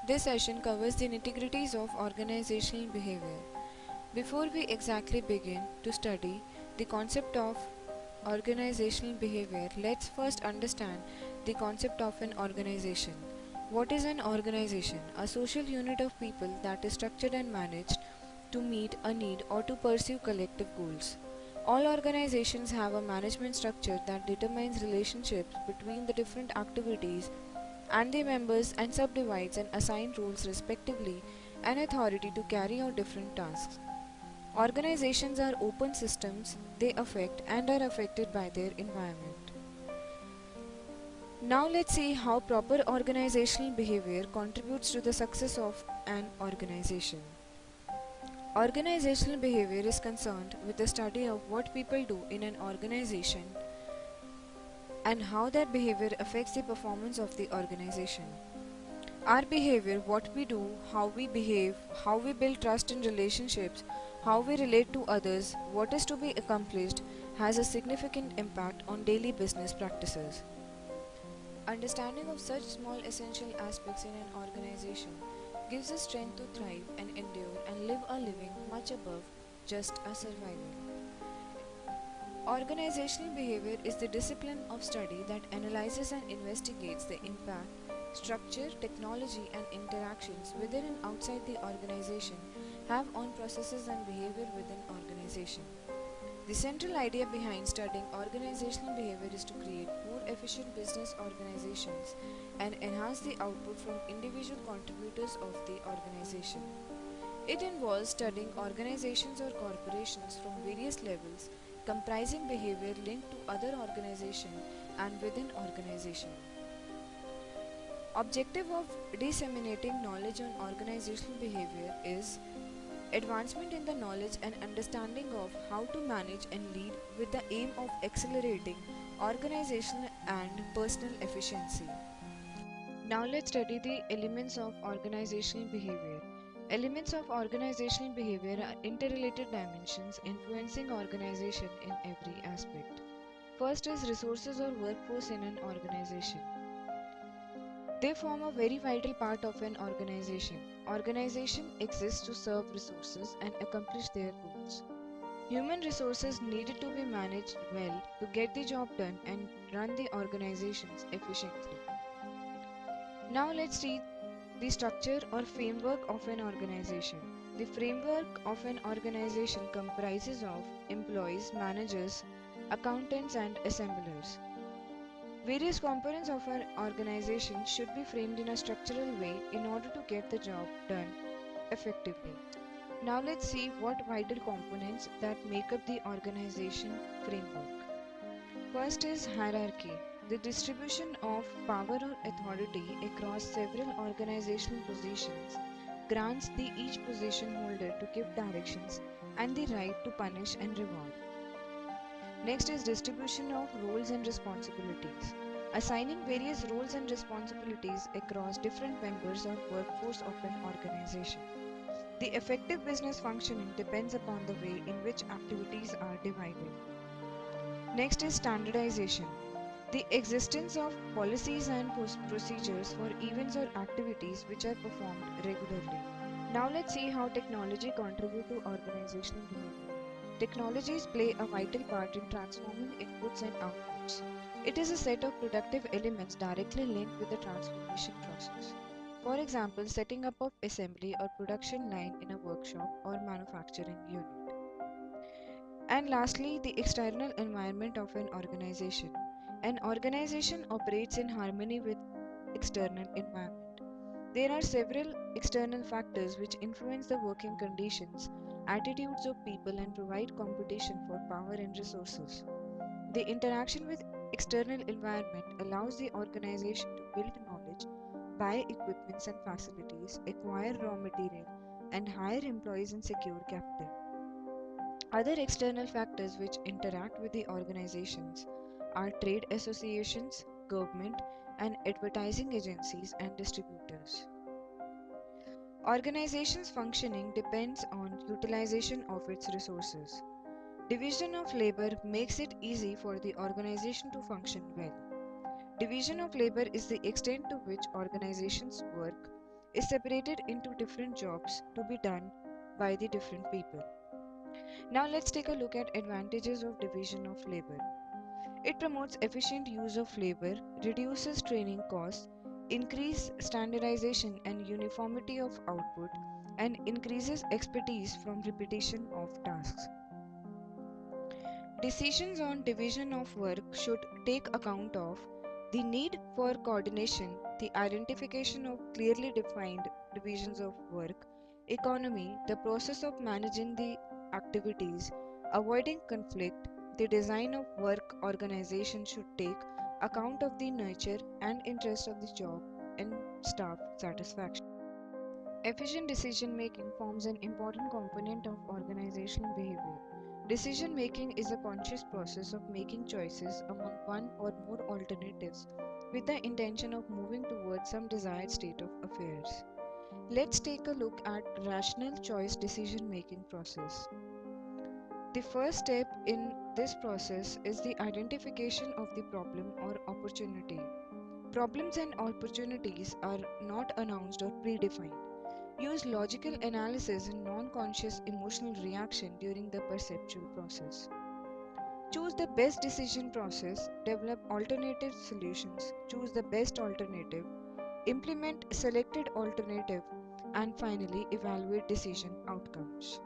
This session covers the nitty-gritties of organizational behavior. Before we exactly begin to study the concept of organizational behavior, let's first understand the concept of an organization. What is an organization? A social unit of people that is structured and managed to meet a need or to pursue collective goals. All organizations have a management structure that determines relationships between the different activities and the members and subdivides and assign roles respectively and authority to carry out different tasks. Organizations are open systems, they affect and are affected by their environment. Now let's see how proper organizational behavior contributes to the success of an organization. Organizational behavior is concerned with the study of what people do in an organization and how that behavior affects the performance of the organization. Our behavior, what we do, how we behave, how we build trust in relationships, how we relate to others, what is to be accomplished, has a significant impact on daily business practices. Understanding of such small essential aspects in an organization gives us strength to thrive and endure and live a living much above just a survival. Organizational behavior is the discipline of study that analyzes and investigates the impact, structure, technology, and interactions within and outside the organization have on processes and behavior within organization. The central idea behind studying organizational behavior is to create more efficient business organizations and enhance the output from individual contributors of the organization. It involves studying organizations or corporations from various levels, comprising behavior linked to other organization and within organization. Objective of disseminating knowledge on organizational behavior is advancement in the knowledge and understanding of how to manage and lead with the aim of accelerating organizational and personal efficiency. Now let's study the elements of organizational behavior. Elements of organizational behavior are interrelated dimensions influencing organization in every aspect. First is resources or workforce in an organization. They form a very vital part of an organization. Organization exists to serve resources and accomplish their goals. Human resources needed to be managed well to get the job done and run the organizations efficiently. Now let's see the structure or framework of an organization. The framework of an organization comprises of employees, managers, accountants and assemblers. Various components of an organization should be framed in a structural way in order to get the job done effectively. Now let's see what vital components that make up the organization framework. First is hierarchy. The distribution of power or authority across several organizational positions grants the each position holder to give directions and the right to punish and reward. Next is distribution of roles and responsibilities. Assigning various roles and responsibilities across different members or workforce of an organization. The effective business functioning depends upon the way in which activities are divided. Next is standardization. The existence of policies and procedures for events or activities which are performed regularly. Now let's see how technology contributes to organizational behavior. Technologies play a vital part in transforming inputs and outputs. It is a set of productive elements directly linked with the transformation process. For example, setting up of assembly or production line in a workshop or manufacturing unit. And lastly, the external environment of an organization. An organization operates in harmony with external environment. There are several external factors which influence the working conditions, attitudes of people and provide competition for power and resources. The interaction with external environment allows the organization to build knowledge, buy equipments and facilities, acquire raw material, and hire employees and secure capital. Other external factors which interact with the organizations are trade associations, government, and advertising agencies and distributors. Organizations' functioning depends on utilization of its resources. Division of labor makes it easy for the organization to function well. Division of labor is the extent to which organizations work is separated into different jobs to be done by the different people. Now let's take a look at advantages of division of labor. It promotes efficient use of labor, reduces training costs, increases standardization and uniformity of output, and increases expertise from repetition of tasks. Decisions on division of work should take account of the need for coordination, the identification of clearly defined divisions of work, economy, the process of managing the activities, avoiding conflict. The design of work organization should take account of the nature and interest of the job and staff satisfaction. Efficient decision making forms an important component of organizational behavior. Decision making is a conscious process of making choices among one or more alternatives with the intention of moving towards some desired state of affairs. Let's take a look at rational choice decision making process. The first step in this process is the identification of the problem or opportunity. Problems and opportunities are not announced or predefined. Use logical analysis and non-conscious emotional reaction during the perceptual process. Choose the best decision process, develop alternative solutions, choose the best alternative, implement selected alternative, and finally evaluate decision outcomes.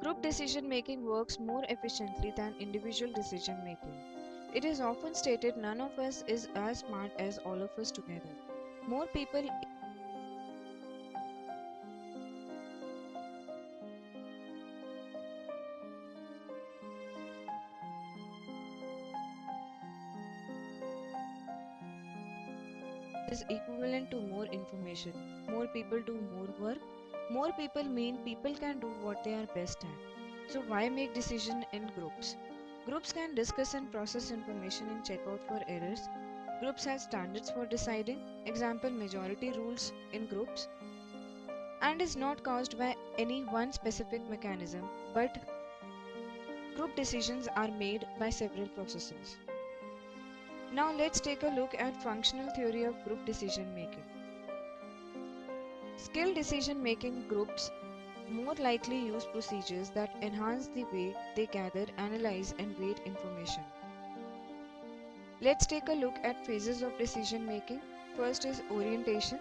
Group decision making works more efficiently than individual decision making. It is often stated none of us is as smart as all of us together. More people is equivalent to more information. More people do more work. More people mean people can do what they are best at. So why make decision in groups? Groups can discuss and process information and check out for errors. Groups have standards for deciding, example majority rules in groups, and is not caused by any one specific mechanism, but group decisions are made by several processes. Now let's take a look at functional theory of group decision making. Skill decision making groups more likely use procedures that enhance the way they gather, analyze, and weight information. Let's take a look at phases of decision making. First is orientation.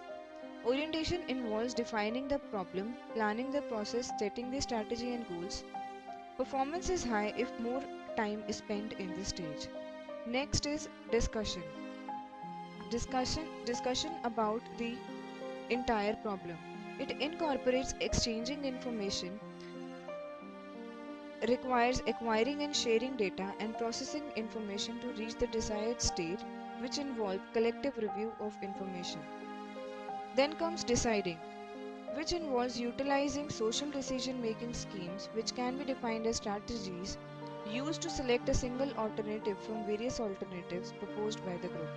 Orientation involves defining the problem, planning the process, setting the strategy and goals. Performance is high if more time is spent in this stage. Next is discussion. Discussion about the entire problem. It incorporates exchanging information, requires acquiring and sharing data, and processing information to reach the desired state, which involve collective review of information. Then comes deciding, which involves utilizing social decision making schemes, which can be defined as strategies used to select a single alternative from various alternatives proposed by the group.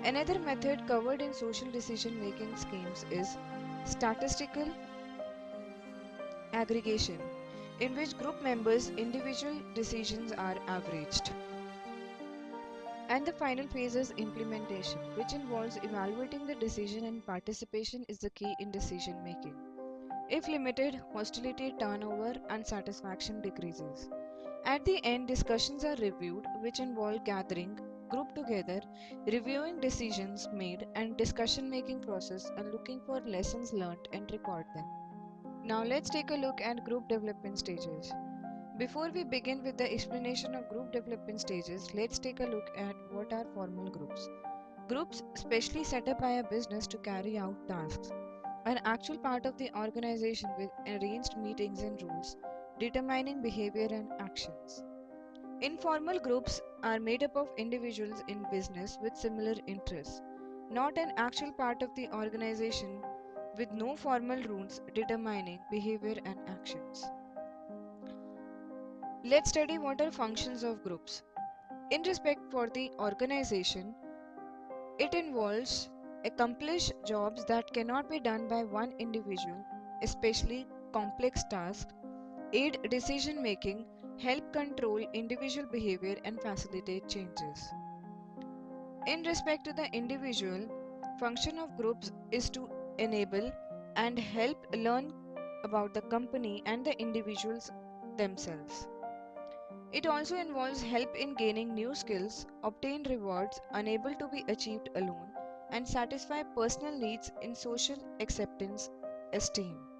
Another method covered in social decision making schemes is statistical aggregation, in which group members' individual decisions are averaged. And the final phase is implementation, which involves evaluating the decision, and participation is the key in decision making. If limited, hostility, turnover, and satisfaction decreases. At the end, discussions are reviewed, which involve gathering group together, reviewing decisions made and discussion making process, and looking for lessons learned and record them. Now let's take a look at group development stages. Before we begin with the explanation of group development stages, let's take a look at what are formal groups. Groups specially set up by a business to carry out tasks, an actual part of the organization with arranged meetings and rules, determining behavior and actions. Informal groups are made up of individuals in business with similar interests, not an actual part of the organization, with no formal rules determining behavior and actions. Let's study what are functions of groups. In respect for the organization, it involves accomplish jobs that cannot be done by one individual, especially complex tasks, aid decision making, help control individual behavior, and facilitate changes. In respect to the individual, function of groups is to enable, and help learn about the company and the individuals themselves. It also involves help in gaining new skills, obtain rewards unable to be achieved alone, and satisfy personal needs in social acceptance, esteem.